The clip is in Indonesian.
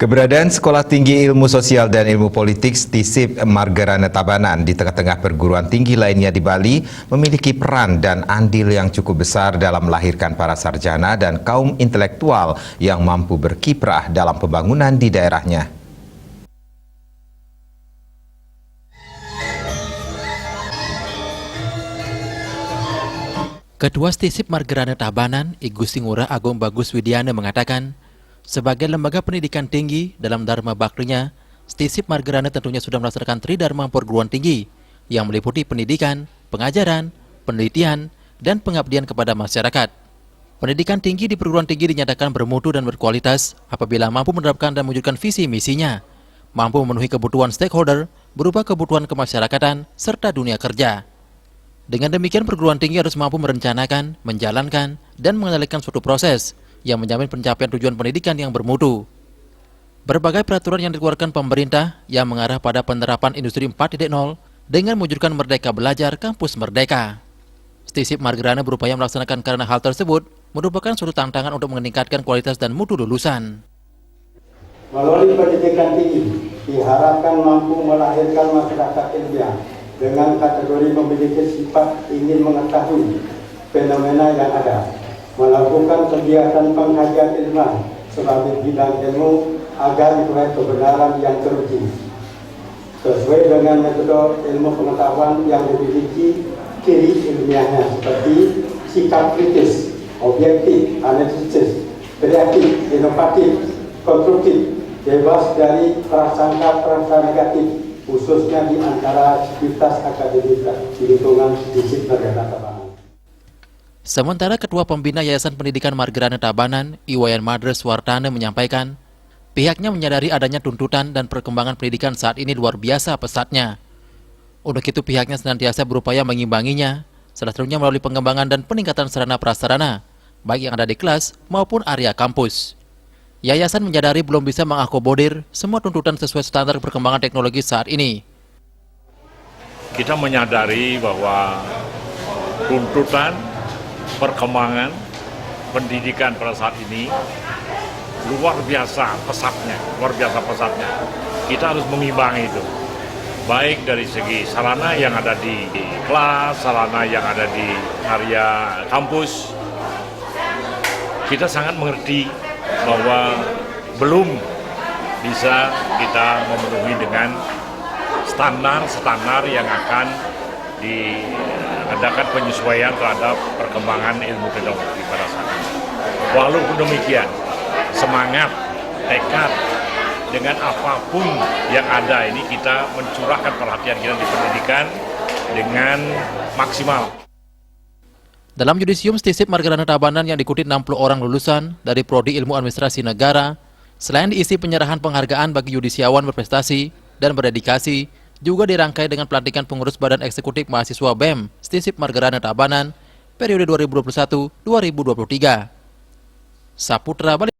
Keberadaan Sekolah Tinggi Ilmu Sosial dan Ilmu Politik STISIP Margarana Tabanan di tengah-tengah perguruan tinggi lainnya di Bali memiliki peran dan andil yang cukup besar dalam melahirkan para sarjana dan kaum intelektual yang mampu berkiprah dalam pembangunan di daerahnya. Ketua STISIP Margarana Tabanan, I Gusti Ngurah Agung Bagus Widiana mengatakan, sebagai lembaga pendidikan tinggi dalam Dharma Baktinya, STISIP Margarana tentunya sudah melaksanakan Tridharma perguruan tinggi yang meliputi pendidikan, pengajaran, penelitian, dan pengabdian kepada masyarakat. Pendidikan tinggi di perguruan tinggi dinyatakan bermutu dan berkualitas apabila mampu menerapkan dan mewujudkan visi misinya, mampu memenuhi kebutuhan stakeholder berupa kebutuhan kemasyarakatan serta dunia kerja. Dengan demikian, perguruan tinggi harus mampu merencanakan, menjalankan, dan mengendalikan suatu proses yang menjamin pencapaian tujuan pendidikan yang bermutu. Berbagai peraturan yang dikeluarkan pemerintah yang mengarah pada penerapan Industri 4.0 dengan mewujudkan Merdeka Belajar Kampus Merdeka. STISIP Margarana berupaya melaksanakan karena hal tersebut merupakan suatu tantangan untuk meningkatkan kualitas dan mutu lulusan. Melalui pendidikan tinggi, diharapkan mampu melahirkan masyarakat ilmiah dengan kategori memiliki sifat ingin mengetahui fenomena yang ada, melakukan kegiatan pengkajian ilmiah sebagai bidang ilmu agar meraih kebenaran yang teruji sesuai dengan metode ilmu pengetahuan yang memiliki ciri ilmiahnya seperti sikap kritis, objektif, analisis, kreatif, inovatif, konstruktif, bebas dari prasangka-prasangka negatif, khususnya di antara aktivitas akademik di lingkungan STISIP Margarana Tabanan. Sementara Ketua Pembina Yayasan Pendidikan Margarana Tabanan, Iwayan Madre Swartana menyampaikan, pihaknya menyadari adanya tuntutan dan perkembangan pendidikan saat ini luar biasa pesatnya. Untuk itu pihaknya senantiasa berupaya mengimbanginya, salah satunya melalui pengembangan dan peningkatan sarana prasarana, baik yang ada di kelas maupun area kampus. Yayasan menyadari belum bisa mengakomodir semua tuntutan sesuai standar perkembangan teknologi saat ini. Kita menyadari bahwa tuntutan perkembangan pendidikan pada saat ini luar biasa pesatnya. Kita harus mengimbangi itu, baik dari segi sarana yang ada di kelas, sarana yang ada di area kampus. Kita sangat mengerti bahwa belum bisa kita memenuhi dengan standar yang akan diadakan penyesuaian terhadap perkembangan ilmu teknologi pada saat ini. Walaupun demikian, semangat, tekad, dengan apapun yang ada ini kita mencurahkan perhatian kita di pendidikan dengan maksimal. Dalam yudisium STISIP Margarana Tabanan yang diikuti 60 orang lulusan dari Prodi Ilmu Administrasi Negara, selain diisi penyerahan penghargaan bagi yudisiawan berprestasi dan berdedikasi, juga dirangkai dengan pelantikan pengurus Badan Eksekutif Mahasiswa BEM STISIP Margarana Tabanan periode 2021-2023. Saputra Bali.